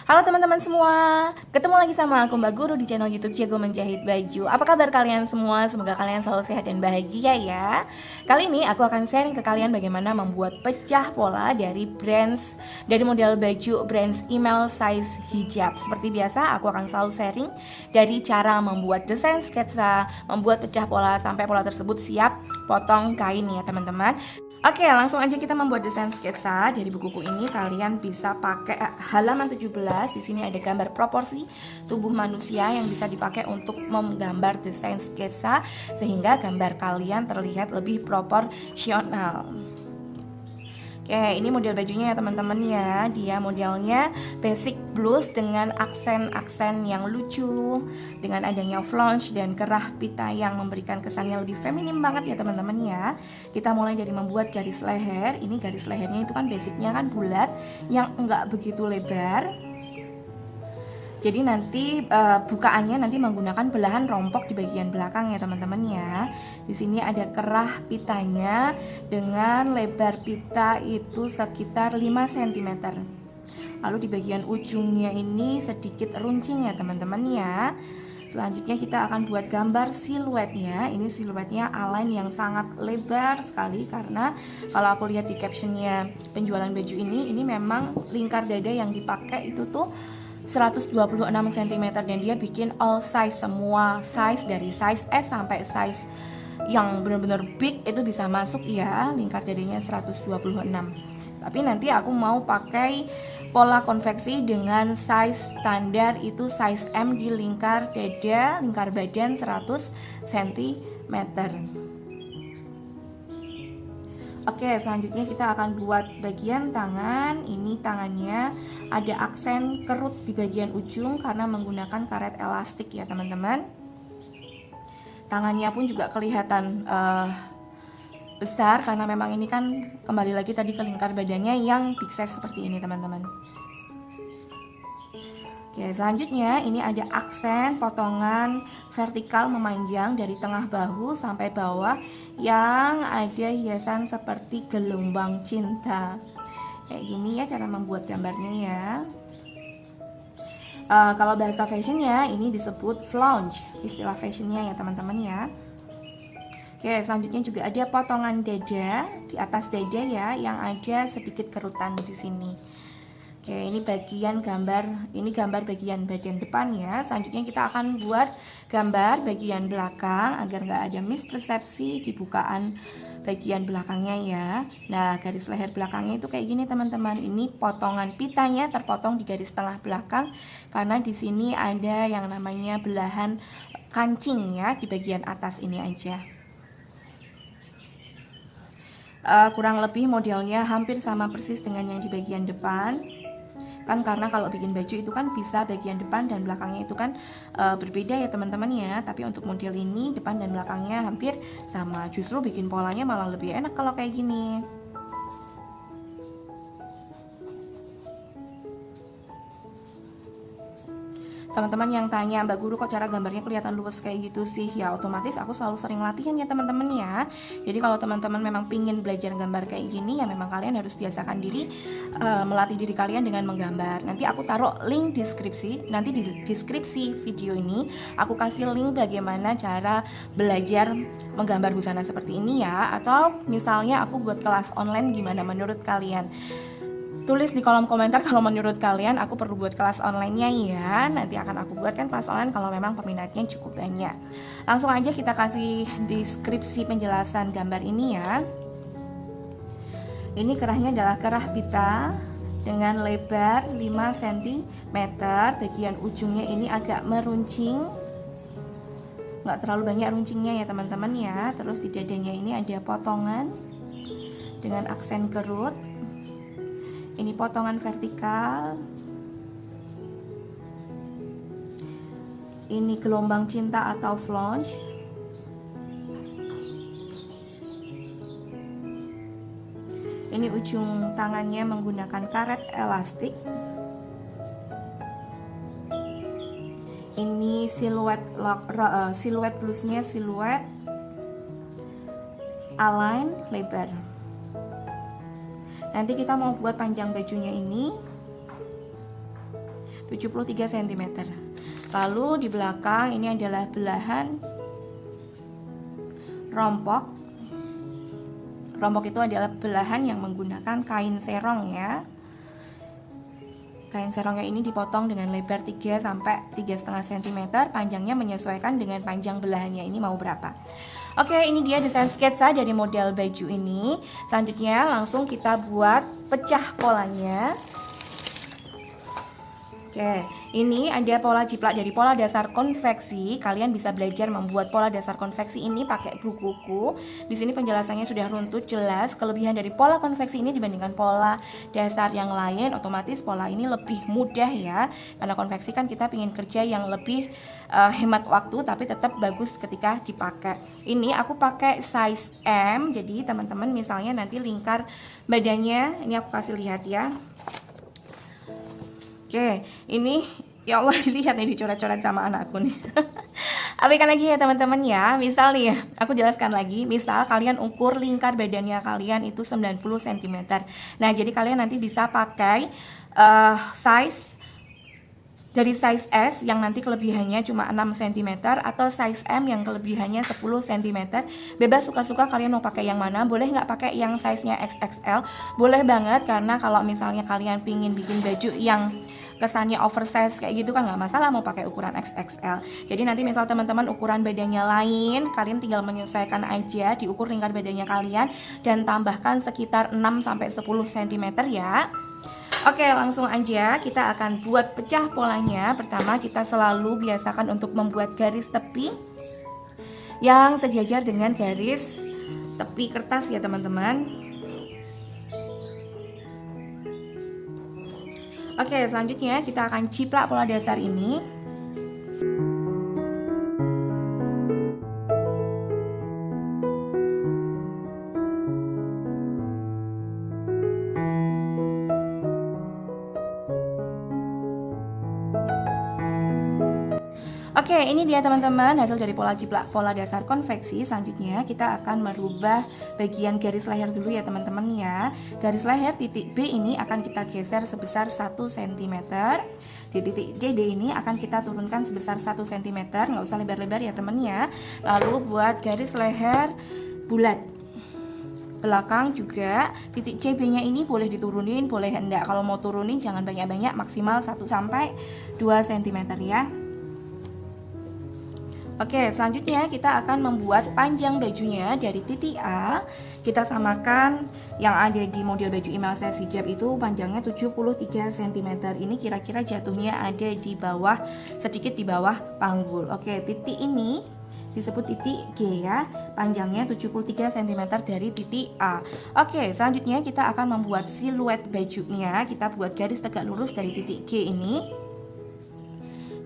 Halo teman-teman semua, ketemu lagi sama aku Mbak Guru di channel YouTube Jago Menjahit Baju. Apa kabar kalian semua? Semoga kalian selalu sehat dan bahagia ya. Kali ini aku akan sharing ke kalian bagaimana membuat pecah pola dari model baju brands email size hijab. Seperti biasa, aku akan selalu sharing dari cara membuat desain sketsa, membuat pecah pola sampai pola tersebut siap potong kain ya teman-teman. Oke, langsung aja kita membuat desain sketsa. Dari bukuku ini kalian bisa pakai halaman 17. Di sini ada gambar proporsi tubuh manusia yang bisa dipakai untuk menggambar desain sketsa sehingga gambar kalian terlihat lebih proporsional. Oke, ini model bajunya ya teman-teman ya. Dia modelnya basic blues dengan aksen-aksen yang lucu, dengan adanya flange dan kerah pita yang memberikan kesannya lebih feminim banget ya teman-teman ya. Kita mulai dari membuat garis leher. Ini garis lehernya itu kan basicnya kan bulat, yang enggak begitu lebar. Jadi nanti bukaannya nanti menggunakan belahan rompok di bagian belakang ya teman-teman ya. Di sini ada kerah pitanya dengan lebar pita itu sekitar 5 cm. Lalu di bagian ujungnya ini sedikit runcing ya teman-teman ya. Selanjutnya kita akan buat gambar siluetnya. Ini siluetnya align yang sangat lebar sekali, karena kalau aku lihat di captionnya penjualan baju ini memang lingkar dada yang dipakai itu tuh 126 cm dan dia bikin all size, semua size dari size S sampai size yang benar-benar big itu bisa masuk ya. Lingkar dadanya 126. Tapi nanti aku mau pakai pola konveksi dengan size standar, itu size M di lingkar dada, lingkar badan 100 cm. Oke, selanjutnya kita akan buat bagian tangan. Ini tangannya ada aksen kerut di bagian ujung karena menggunakan karet elastik ya teman-teman. Tangannya pun juga kelihatan besar karena memang ini kan kembali lagi tadi ke lingkar badannya yang big size seperti ini teman-teman. Oke, selanjutnya ini ada aksen potongan vertikal memanjang dari tengah bahu sampai bawah yang ada hiasan seperti gelombang cinta. Kayak gini ya cara membuat gambarnya ya. Kalau bahasa fashionnya ini disebut flange, istilah fashionnya ya teman-teman ya. Oke, selanjutnya juga ada potongan dada di atas dada ya, yang ada sedikit kerutan di sini. Oke, ini gambar bagian bagian depan ya. Selanjutnya kita akan buat gambar bagian belakang agar nggak ada mispersepsi di bukaan bagian belakangnya ya. Nah, garis leher belakangnya itu kayak gini teman-teman. Ini potongan pitanya terpotong di garis tengah belakang karena di sini ada yang namanya belahan kancing ya di bagian atas ini aja. Kurang lebih modelnya hampir sama persis dengan yang di bagian depan. Kan karena kalau bikin baju itu kan bisa bagian depan dan belakangnya itu kan berbeda ya teman-teman ya. Tapi untuk model ini depan dan belakangnya hampir sama. Justru bikin polanya malah lebih enak kalau kayak gini. Teman-teman yang tanya, Mbak Guru kok cara gambarnya kelihatan luwes kayak gitu sih? Ya otomatis aku selalu sering latihan ya teman-teman ya. Jadi kalau teman-teman memang pingin belajar gambar kayak gini, ya memang kalian harus biasakan diri melatih diri kalian dengan menggambar. Nanti aku taruh link deskripsi. Nanti di deskripsi video ini aku kasih link bagaimana cara belajar menggambar busana seperti ini ya. Atau misalnya aku buat kelas online, gimana menurut kalian? Tulis di kolom komentar kalau menurut kalian aku perlu buat kelas online-nya ya. Nanti akan aku buatkan kelas online kalau memang peminatnya cukup banyak. Langsung aja kita kasih deskripsi penjelasan gambar ini ya. Ini kerahnya adalah kerah pita dengan lebar 5 cm. Bagian ujungnya ini agak meruncing, nggak terlalu banyak runcingnya ya teman-teman ya. Terus di dadanya ini ada potongan dengan aksen kerut. Ini potongan vertikal. Ini gelombang cinta atau flange. Ini ujung tangannya menggunakan karet elastik. Ini siluet blusnya siluet align lebar. Nanti kita mau buat panjang bajunya ini. 73 cm. Lalu di belakang ini adalah belahan rompok. Rompok itu adalah belahan yang menggunakan kain serong ya. Kain serongnya ini dipotong dengan lebar 3 sampai 3,5 cm, panjangnya menyesuaikan dengan panjang belahannya ini mau berapa. Oke, ini dia desain sketsa dari model baju ini. Selanjutnya langsung kita buat pecah polanya. Oke, ini ada pola jiplak dari pola dasar konveksi. Kalian bisa belajar membuat pola dasar konveksi ini pakai bukuku. Di sini penjelasannya sudah runtut jelas. Kelebihan dari pola konveksi ini dibandingkan pola dasar yang lain, otomatis pola ini lebih mudah ya. Karena konveksi kan kita ingin kerja yang lebih hemat waktu, tapi tetap bagus ketika dipakai. Ini aku pakai size M. Jadi teman-teman misalnya nanti lingkar badannya, ini aku kasih lihat ya. Oke, ini ya Allah dilihat nih dicoret-coret sama anakku nih. Abaikan lagi ya teman-teman ya. Misal nih, aku jelaskan lagi. Misal kalian ukur lingkar badannya kalian itu 90 cm. Nah, jadi kalian nanti bisa pakai size dari size S yang nanti kelebihannya cuma 6 cm atau size M yang kelebihannya 10 cm. Bebas suka-suka kalian mau pakai yang mana. Boleh nggak pakai yang size-nya XXL? Boleh banget, karena kalau misalnya kalian pingin bikin baju yang kesannya oversize kayak gitu kan nggak masalah mau pakai ukuran XXL. Jadi nanti misal teman-teman ukuran badannya lain, kalian tinggal menyesuaikan aja, diukur lingkar badannya kalian dan tambahkan sekitar 6-10 cm ya. Oke, langsung aja kita akan buat pecah polanya. Pertama kita selalu biasakan untuk membuat garis tepi yang sejajar dengan garis tepi kertas ya teman-teman. Oke, selanjutnya kita akan ciplak pola dasar ini. Oke, ini dia teman-teman hasil dari pola jiplak pola dasar konveksi. Selanjutnya kita akan merubah bagian garis leher dulu ya teman-teman ya. Garis leher titik B ini akan kita geser sebesar 1 cm. Di titik CD ini akan kita turunkan sebesar 1 cm, nggak usah lebar-lebar ya teman ya. Lalu buat garis leher bulat. Belakang juga titik CB nya ini boleh diturunin, boleh enggak. Kalau mau turunin jangan banyak-banyak, maksimal 1 sampai 2 cm ya. Oke, selanjutnya kita akan membuat panjang bajunya dari titik A. Kita samakan yang ada di model baju email size hijab itu panjangnya 73 cm. Ini kira-kira jatuhnya ada di bawah, sedikit di bawah panggul. Oke, titik ini disebut titik G ya. Panjangnya 73 cm dari titik A. Oke, selanjutnya kita akan membuat siluet bajunya. Kita buat garis tegak lurus dari titik G ini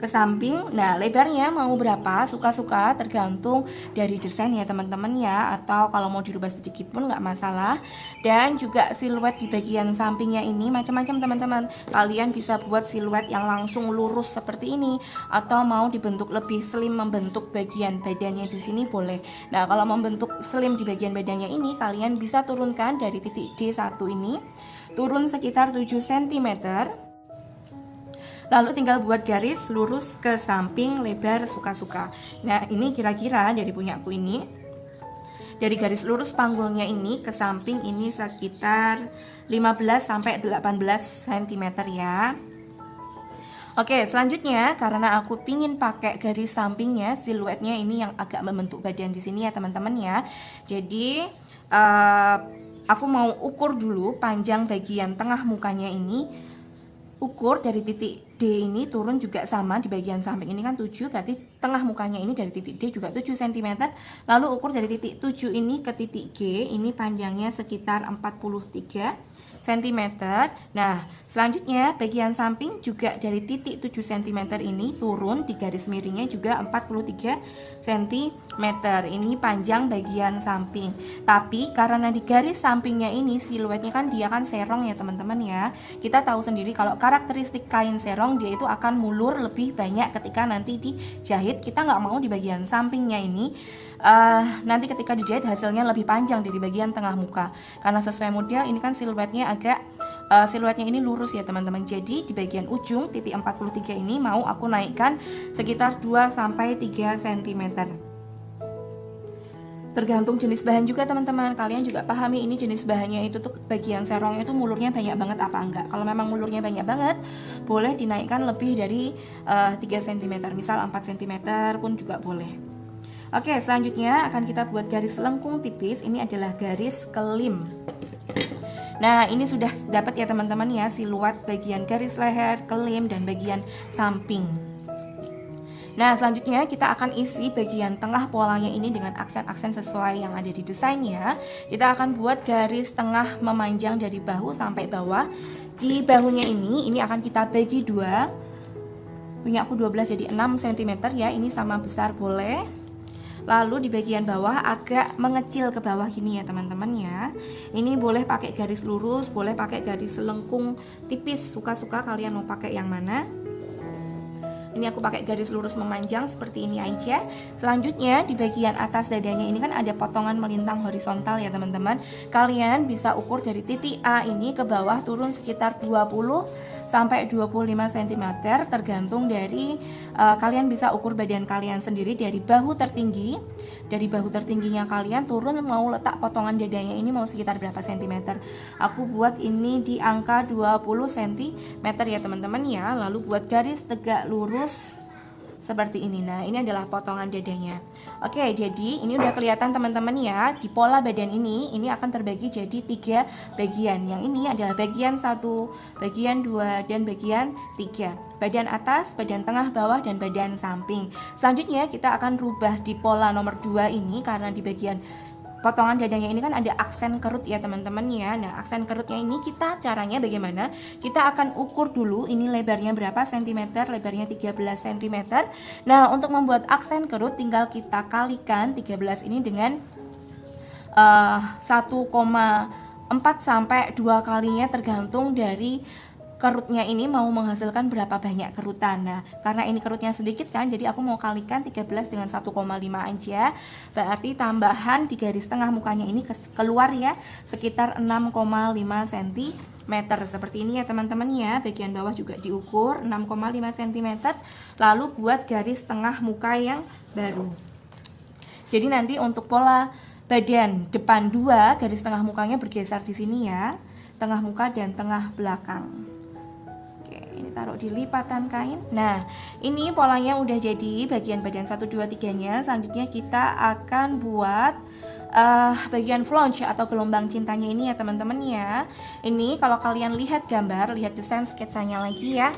ke samping. Nah, lebarnya mau berapa suka-suka, tergantung dari desain ya teman-teman ya, atau kalau mau dirubah sedikit pun nggak masalah. Dan juga siluet di bagian sampingnya ini macam-macam teman-teman. Kalian bisa buat siluet yang langsung lurus seperti ini, atau mau dibentuk lebih slim, membentuk bagian badannya di sini boleh. Nah, kalau membentuk slim di bagian badannya ini, kalian bisa turunkan dari titik D1 ini, turun sekitar 7 cm. Lalu tinggal buat garis lurus ke samping lebar suka-suka. Nah, ini kira-kira dari punyaku ini, dari garis lurus panggulnya ini ke samping ini sekitar 15 sampai 18 cm ya. Oke, selanjutnya karena aku pingin pakai garis sampingnya, siluetnya ini yang agak membentuk badan di sini ya teman-teman ya. Jadi aku mau ukur dulu panjang bagian tengah mukanya ini. Ukur dari titik D ini turun juga sama di bagian samping ini kan 7, berarti tengah mukanya ini dari titik D juga 7 cm. Lalu ukur dari titik 7 ini ke titik G, ini panjangnya sekitar 43 cm. Nah, selanjutnya bagian samping juga dari titik 7 cm ini turun di garis miringnya juga 43 cm. Ini panjang bagian samping. Tapi karena di garis sampingnya ini siluetnya kan dia kan serong ya teman-teman ya. Kita tahu sendiri kalau karakteristik kain serong dia itu akan mulur lebih banyak ketika nanti dijahit. Kita nggak mau di bagian sampingnya ini nanti ketika dijahit hasilnya lebih panjang dari bagian tengah muka, karena sesuai model ini kan siluetnya agak siluetnya ini lurus ya teman-teman. Jadi di bagian ujung titik 43 ini mau aku naikkan sekitar 2-3 cm. Tergantung jenis bahan juga teman-teman. Kalian juga pahami ini jenis bahannya itu tuh bagian serongnya itu mulurnya banyak banget apa enggak. Kalau memang mulurnya banyak banget, boleh dinaikkan lebih dari 3 cm, misal 4 cm pun juga boleh. Oke, selanjutnya akan kita buat garis lengkung tipis. Ini adalah garis kelim. Nah, ini sudah dapat ya teman-teman ya, siluet bagian garis leher, kelim, dan bagian samping. Nah, selanjutnya kita akan isi bagian tengah polanya ini dengan aksen-aksen sesuai yang ada di desainnya. Kita akan buat garis tengah memanjang dari bahu sampai bawah. Di bahunya ini akan kita bagi dua. Punya aku 12 jadi 6 cm ya, ini sama besar boleh. Lalu di bagian bawah agak mengecil ke bawah gini ya teman-teman ya. Ini boleh pakai garis lurus, boleh pakai garis lengkung tipis, suka-suka kalian mau pakai yang mana. Ini aku pakai garis lurus memanjang seperti ini aja. Selanjutnya di bagian atas dadanya ini kan ada potongan melintang horizontal ya teman-teman. Kalian bisa ukur dari titik A ini ke bawah turun sekitar 20 sampai 25 cm, tergantung dari kalian bisa ukur badan kalian sendiri dari bahu tertinggi. Dari bahu tertingginya kalian turun mau letak potongan dadanya ini mau sekitar berapa cm. Aku buat ini di angka 20 cm ya teman-teman ya. Lalu buat garis tegak lurus seperti ini. Nah, ini adalah potongan dadanya. Oke, jadi ini udah kelihatan teman-teman ya. Di pola badan ini akan terbagi jadi 3 bagian. Yang ini adalah bagian 1, bagian 2, dan bagian 3. Badan atas, badan tengah, bawah, dan badan samping. Selanjutnya kita akan rubah di pola nomor 2 ini karena di bagian potongan dadanya ini kan ada aksen kerut ya teman-teman ya. Nah, aksen kerutnya ini kita caranya bagaimana? Kita akan ukur dulu ini lebarnya berapa cm, lebarnya 13 cm. Nah, untuk membuat aksen kerut tinggal kita kalikan 13 ini dengan 1,4 sampai 2 kalinya tergantung dari kerutnya ini mau menghasilkan berapa banyak kerutan. Nah, karena ini kerutnya sedikit kan, jadi aku mau kalikan 13 dengan 1,5 aja. Berarti tambahan di garis tengah mukanya ini keluar ya sekitar 6,5 cm. Seperti ini ya teman-teman ya. Bagian bawah juga diukur 6,5 cm. Lalu buat garis tengah muka yang baru. Jadi nanti untuk pola badan depan 2, garis tengah mukanya bergeser di sini ya. Tengah muka dan tengah belakang. Ini taruh di lipatan kain. Nah, ini polanya udah jadi bagian badan 1, 2, 3-nya. Selanjutnya kita akan buat bagian flange atau gelombang cintanya ini ya teman-teman ya. Ini kalau kalian lihat gambar, lihat desain sketsanya lagi ya.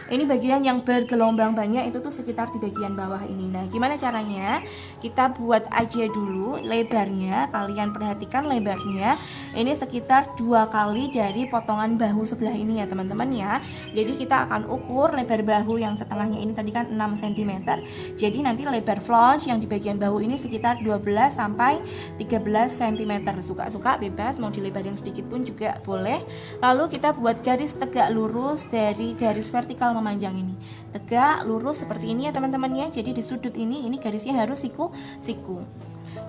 Ini bagian yang bergelombang banyak itu tuh sekitar di bagian bawah ini. Nah, gimana caranya? Kita buat aja dulu lebarnya. Kalian perhatikan lebarnya. Ini sekitar 2 kali dari potongan bahu sebelah ini ya teman-teman ya. Jadi kita akan ukur lebar bahu yang setengahnya ini tadi kan 6 cm. Jadi nanti lebar flange yang di bagian bahu ini sekitar 12 sampai 13 cm. Suka-suka bebas, mau dilebarin sedikit pun juga boleh. Lalu kita buat garis tegak lurus dari garis vertikal memanjang ini. Tegak lurus seperti ini ya teman-teman ya. Jadi di sudut ini garisnya harus siku-siku.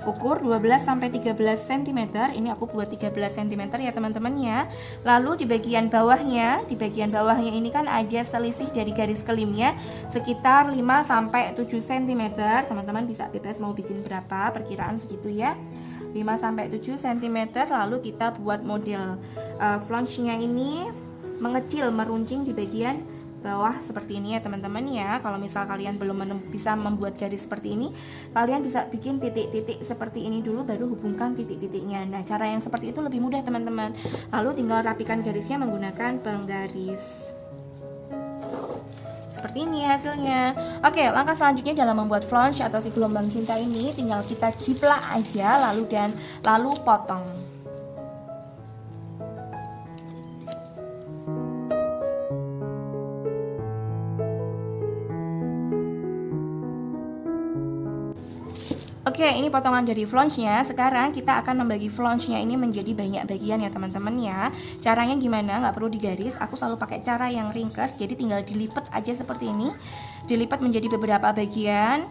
Ukur 12 sampai 13 cm. Ini aku buat 13 cm ya teman-teman ya. Lalu di bagian bawahnya ini kan ada selisih dari garis kelimnya sekitar 5 sampai 7 cm. Teman-teman bisa bebas mau bikin berapa, perkiraan segitu ya. 5 sampai 7 cm. Lalu kita buat model flange-nya ini mengecil, meruncing di bagian bawah seperti ini ya teman-teman ya. Kalau misal kalian belum bisa membuat garis seperti ini, kalian bisa bikin titik-titik seperti ini dulu baru hubungkan titik-titiknya. Nah, cara yang seperti itu lebih mudah teman-teman. Lalu tinggal rapikan garisnya menggunakan penggaris. Seperti ini hasilnya. Oke, langkah selanjutnya dalam membuat flange atau si gelombang cinta ini tinggal kita jiplak aja lalu potong. Oke, ini potongan dari flange-nya. Sekarang kita akan membagi flange-nya ini menjadi banyak bagian ya teman-teman ya. Caranya gimana? Nggak perlu digaris. Aku selalu pakai cara yang ringkas. Jadi tinggal dilipat aja seperti ini. Dilipat menjadi beberapa bagian.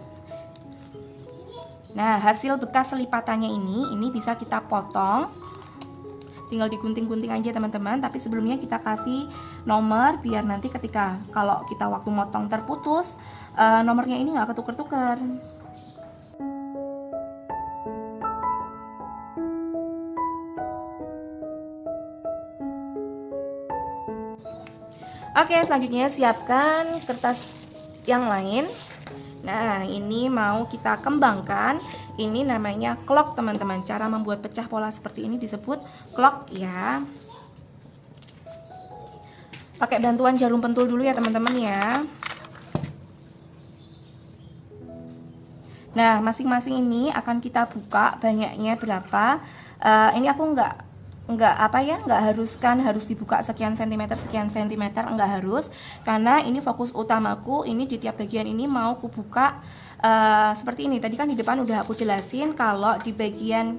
Nah, hasil bekas lipatannya ini bisa kita potong. tinggal digunting-gunting aja teman-teman. Tapi sebelumnya kita kasih nomor biar nanti ketika kalau kita waktu motong terputus, nomornya ini nggak ketuker-tuker. Oke, selanjutnya siapkan kertas yang lain. Nah, ini mau kita kembangkan. Ini namanya clock teman-teman. Cara membuat pecah pola seperti ini disebut clock ya. Pakai bantuan jarum pentul dulu ya teman-teman ya. Nah, masing-masing ini akan kita buka banyaknya berapa. Ini aku nggak harus dibuka sekian sentimeter, nggak harus, karena ini fokus utamaku ini di tiap bagian ini mau aku buka seperti ini. Tadi kan di depan udah aku jelasin kalau di bagian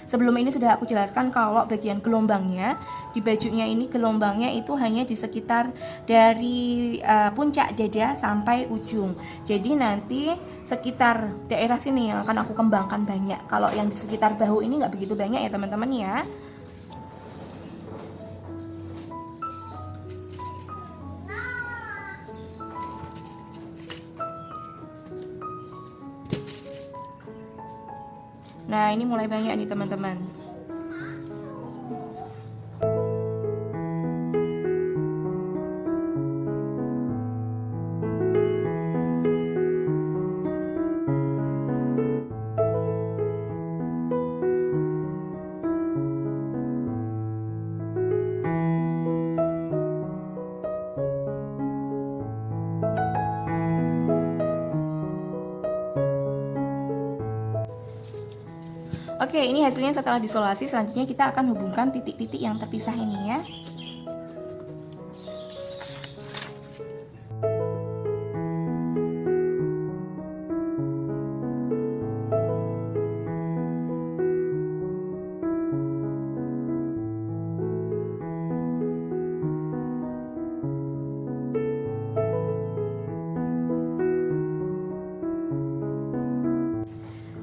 sebelum ini sudah aku jelaskan kalau bagian gelombangnya di bajunya ini gelombangnya itu hanya di sekitar dari puncak dada sampai ujung. Jadi nanti sekitar daerah sini yang akan aku kembangkan banyak. Kalau yang di sekitar bahu ini nggak begitu banyak ya teman-teman ya. Nah, ini mulai banyak nih teman-teman. Oke, ini hasilnya setelah disolasi. Selanjutnya kita akan hubungkan titik-titik yang terpisah ini ya.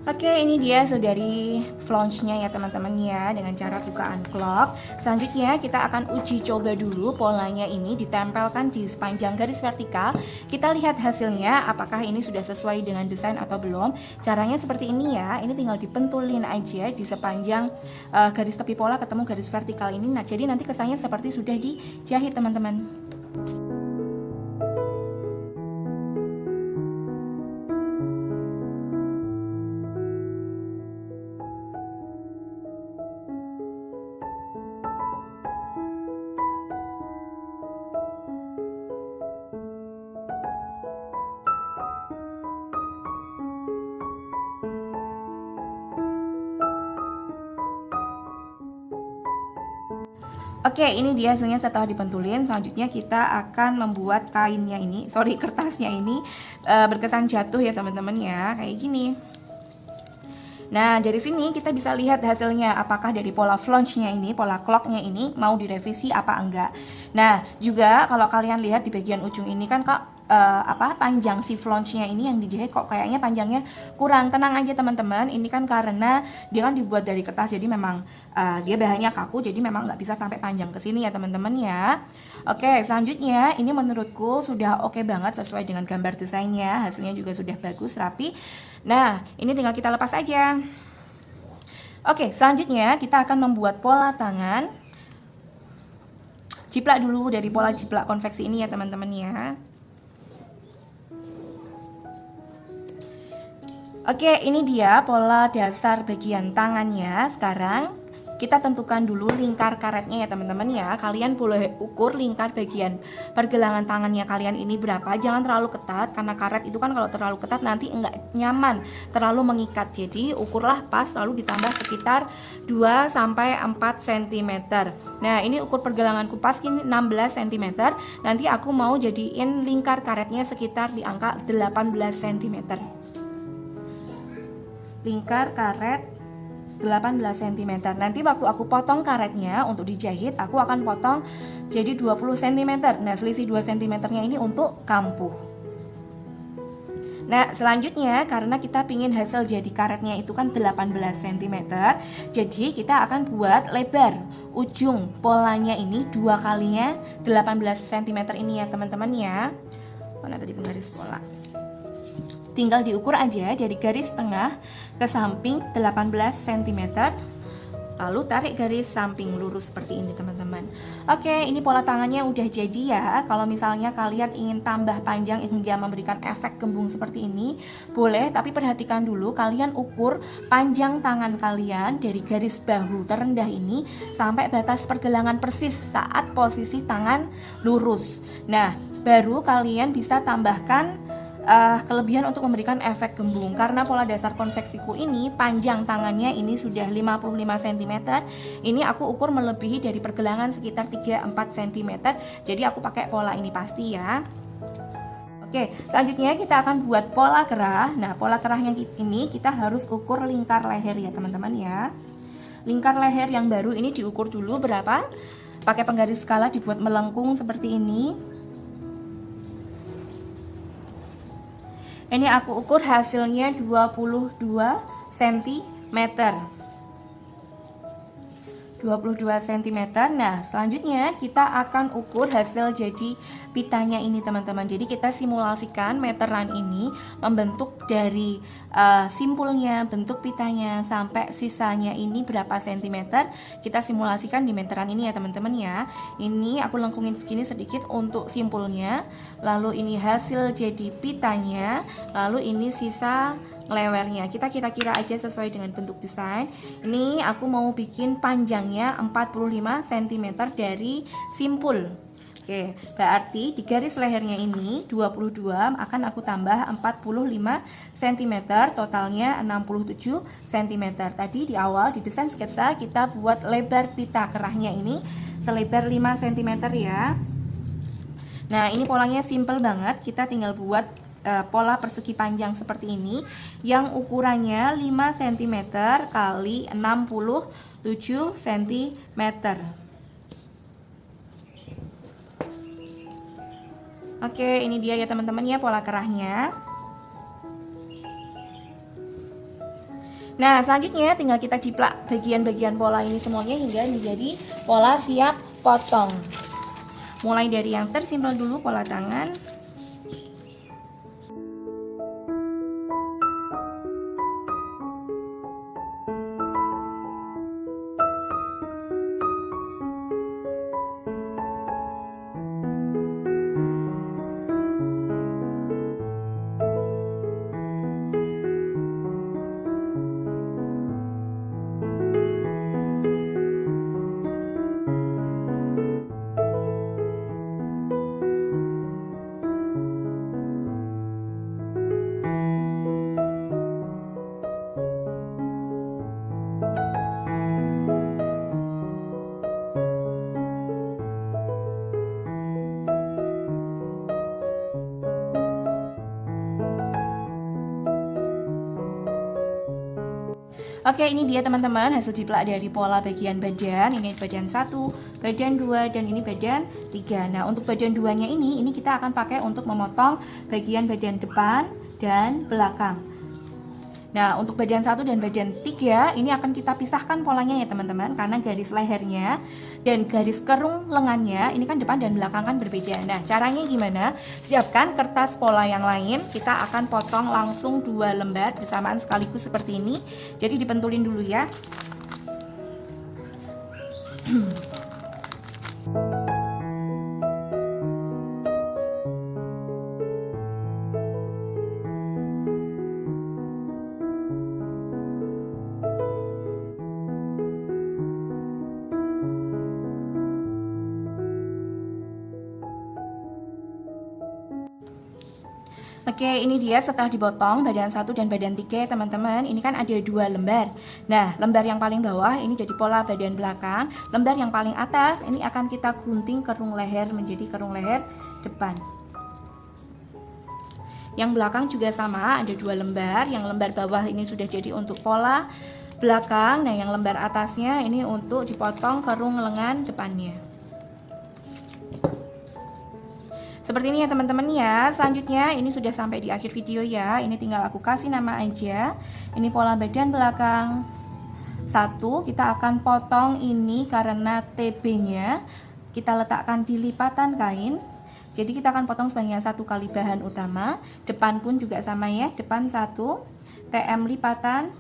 Oke, ini dia hasil dari flange-nya ya teman-teman ya, dengan cara bukaan clock. Selanjutnya kita akan uji coba dulu polanya ini ditempelkan di sepanjang garis vertikal. Kita lihat hasilnya apakah ini sudah sesuai dengan desain atau belum. Caranya seperti ini ya, ini tinggal dipentulin aja di sepanjang garis tepi pola ketemu garis vertikal ini. Nah, jadi nanti kesannya seperti sudah dijahit teman-teman. Oke, ini dia hasilnya setelah dipentulin. Selanjutnya kita akan membuat kainnya ini, kertasnya ini berkesan jatuh ya teman-teman ya, kayak gini. Nah, dari sini kita bisa lihat hasilnya apakah dari pola flange-nya ini, pola clock-nya ini mau direvisi apa enggak. Nah, juga kalau kalian lihat di bagian ujung ini kan panjang si flange-nya ini yang dijahit kok kayaknya panjangnya kurang. Tenang aja teman-teman, ini kan karena dia kan dibuat dari kertas, jadi memang dia bahannya kaku, jadi memang nggak bisa sampai panjang ke sini ya teman-teman ya. Oke, selanjutnya ini menurutku sudah oke banget sesuai dengan gambar desainnya, hasilnya juga sudah bagus, rapi. Nah, ini tinggal kita lepas aja. Oke, selanjutnya kita akan membuat pola tangan. Jiplak dulu dari pola jiplak konveksi ini ya teman-teman ya. Oke, ini dia pola dasar bagian tangannya. Sekarang kita tentukan dulu lingkar karetnya ya teman-teman ya. Kalian boleh ukur lingkar bagian pergelangan tangannya kalian ini berapa. Jangan terlalu ketat, karena karet itu kan kalau terlalu ketat nanti enggak nyaman, terlalu mengikat. Jadi ukurlah pas, lalu ditambah sekitar 2-4 cm. Nah, ini ukur pergelanganku pas ini 16 cm. Nanti aku mau jadiin lingkar karetnya sekitar di angka 18 cm. Lingkar karet 18 cm. Nanti waktu aku potong karetnya untuk dijahit, aku akan potong jadi 20 cm. Nah, selisih 2 cm-nya ini untuk kampuh. Nah, selanjutnya karena kita pingin hasil jadi karetnya itu kan 18 cm, jadi kita akan buat lebar ujung polanya ini 2 kalinya 18 cm ini ya teman-teman ya. Mana tadi penggaris pola? Tinggal diukur aja dari garis tengah ke samping 18 cm, lalu tarik garis samping lurus seperti ini teman-teman. Oke, ini pola tangannya udah jadi ya. Kalau misalnya kalian ingin tambah panjang hingga memberikan efek gembung seperti ini, boleh, tapi perhatikan dulu kalian ukur panjang tangan kalian dari garis bahu terendah ini sampai batas pergelangan persis saat posisi tangan lurus. Nah, baru kalian bisa tambahkan kelebihan untuk memberikan efek gembung. Karena pola dasar konveksiku ini panjang tangannya ini sudah 55 cm, ini aku ukur melebihi dari pergelangan sekitar 3-4 cm, jadi aku pakai pola ini pasti ya. Oke, selanjutnya kita akan buat pola kerah. Nah, pola kerahnya ini kita harus ukur lingkar leher ya teman-teman ya. Lingkar leher yang baru ini diukur dulu berapa, pakai penggaris skala dibuat melengkung seperti ini. Ini aku ukur hasilnya 22 cm. 22 cm. Nah, selanjutnya kita akan ukur hasil jadi pitanya ini teman-teman. Jadi kita simulasikan meteran ini membentuk dari simpulnya, bentuk pitanya sampai sisanya ini berapa centimeter. Kita simulasikan di meteran ini ya teman-teman ya. Ini aku lengkungin segini sedikit untuk simpulnya. Lalu ini hasil jadi pitanya. Lalu ini sisa lewernya. Kita kira-kira aja sesuai dengan bentuk desain. Ini aku mau bikin panjangnya 45 cm dari simpul. Oke, berarti di garis lehernya ini 22 akan aku tambah 45 cm, totalnya 67 cm. Tadi di awal di desain sketsa kita buat lebar pita kerahnya ini selebar 5 cm ya. Nah, ini polanya simple banget. Kita tinggal buat pola persegi panjang seperti ini yang ukurannya 5 cm kali 67 cm. Oke, ini dia ya teman-teman ya pola kerahnya. Nah, selanjutnya tinggal kita jiplak bagian-bagian pola ini semuanya hingga menjadi pola siap potong. Mulai dari yang tersimpel dulu pola tangan. Oke, ini dia teman-teman hasil jiplak dari pola bagian badan. Ini badan 1, badan 2, dan ini badan 3. Nah, untuk badan 2-nya ini kita akan pakai untuk memotong bagian badan depan dan belakang. Nah, untuk badan 1 dan badan 3 ini akan kita pisahkan polanya ya teman-teman, karena garis lehernya dan garis kerung lengannya ini kan depan dan belakang kan berbeda. Nah, caranya gimana? Siapkan kertas pola yang lain, kita akan potong langsung 2 lembar bersamaan sekaligus seperti ini. Jadi dipentulin dulu ya. Oke, ini dia setelah dipotong badan 1 dan badan 3 teman-teman. Ini kan ada 2 lembar. Nah, lembar yang paling bawah ini jadi pola badan belakang. Lembar yang paling atas ini akan kita gunting kerung leher menjadi kerung leher depan. Yang belakang juga sama, ada 2 lembar. Yang lembar bawah ini sudah jadi untuk pola belakang. Nah, yang lembar atasnya ini untuk dipotong kerung lengan depannya. Seperti ini ya teman-teman ya. Selanjutnya ini sudah sampai di akhir video ya. Ini tinggal aku kasih nama aja. Ini pola bagian belakang 1. Kita akan potong ini karena TB-nya kita letakkan di lipatan kain. Jadi kita akan potong sebanyak 1 kali bahan utama. Depan pun juga sama ya. Depan 1, TM lipatan.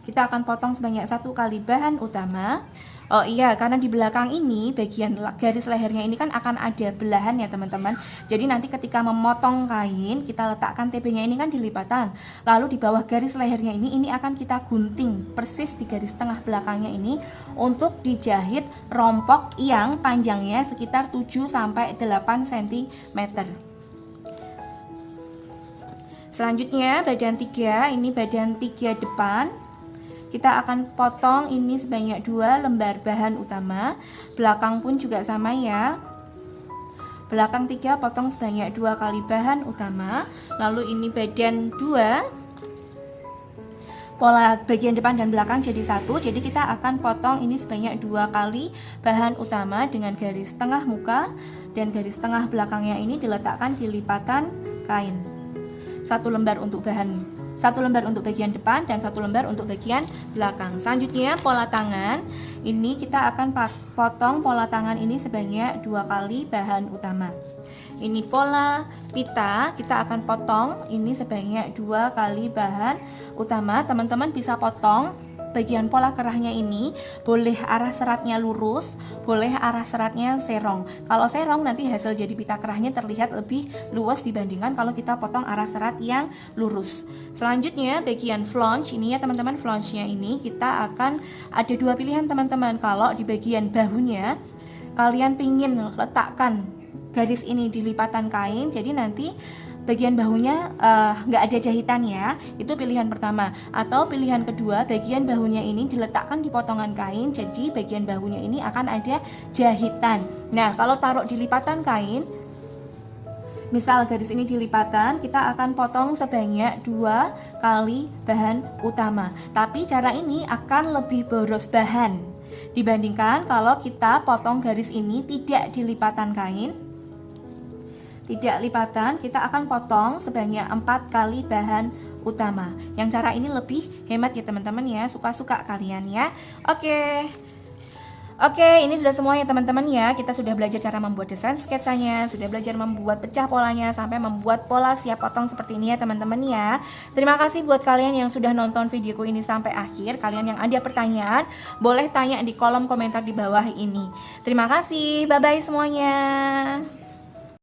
Kita akan potong sebanyak 1 kali bahan utama. Oh iya, karena di belakang ini bagian garis lehernya ini kan akan ada belahan ya teman-teman. Jadi nanti ketika memotong kain, kita letakkan TB-nya ini kan di lipatan. Lalu di bawah garis lehernya ini akan kita gunting persis di garis tengah belakangnya ini untuk dijahit rompok yang panjangnya sekitar 7 sampai 8 cm. Selanjutnya bagian 3, ini bagian 3 depan. Kita akan potong ini sebanyak 2 lembar bahan utama. Belakang pun juga sama ya. Belakang 3 potong sebanyak 2 kali bahan utama. Lalu ini bagian 2. Pola bagian depan dan belakang jadi 1. Jadi kita akan potong ini sebanyak 2 kali bahan utama dengan garis tengah muka dan garis tengah belakangnya ini diletakkan di lipatan kain. 1 lembar untuk bahan, 1 lembar untuk bagian depan dan 1 lembar untuk bagian belakang. Selanjutnya pola tangan. Ini kita akan potong pola tangan ini sebanyak 2 kali bahan utama. Ini pola pita, kita akan potong ini sebanyak 2 kali bahan utama. Teman-teman bisa potong bagian pola kerahnya ini, boleh arah seratnya lurus, boleh arah seratnya serong. Kalau serong nanti hasil jadi pita kerahnya terlihat lebih luas dibandingkan kalau kita potong arah serat yang lurus. Selanjutnya bagian flange ini ya teman-teman, flange-nya ini kita akan ada 2 pilihan teman-teman. Kalau di bagian bahunya kalian pingin letakkan garis ini di lipatan kain, jadi nanti bagian bahunya nggak ada jahitan ya, itu pilihan pertama. Atau pilihan kedua, bagian bahunya ini diletakkan di potongan kain, jadi bagian bahunya ini akan ada jahitan. Nah kalau taruh di lipatan kain, misal garis ini di lipatan, kita akan potong sebanyak 2 kali bahan utama. Tapi cara ini akan lebih boros bahan dibandingkan kalau kita potong garis ini tidak di lipatan kain. Tidak lipatan, kita akan potong sebanyak 4 kali bahan utama. Yang cara ini lebih hemat ya teman-teman ya, suka-suka kalian ya. Oke, ini sudah semua ya teman-teman ya. Kita sudah belajar cara membuat desain sketsanya, sudah belajar membuat pecah polanya, sampai membuat pola siap potong seperti ini ya teman-teman ya. Terima kasih buat kalian yang sudah nonton videoku ini sampai akhir. Kalian yang ada pertanyaan, boleh tanya di kolom komentar di bawah ini. Terima kasih, bye-bye semuanya.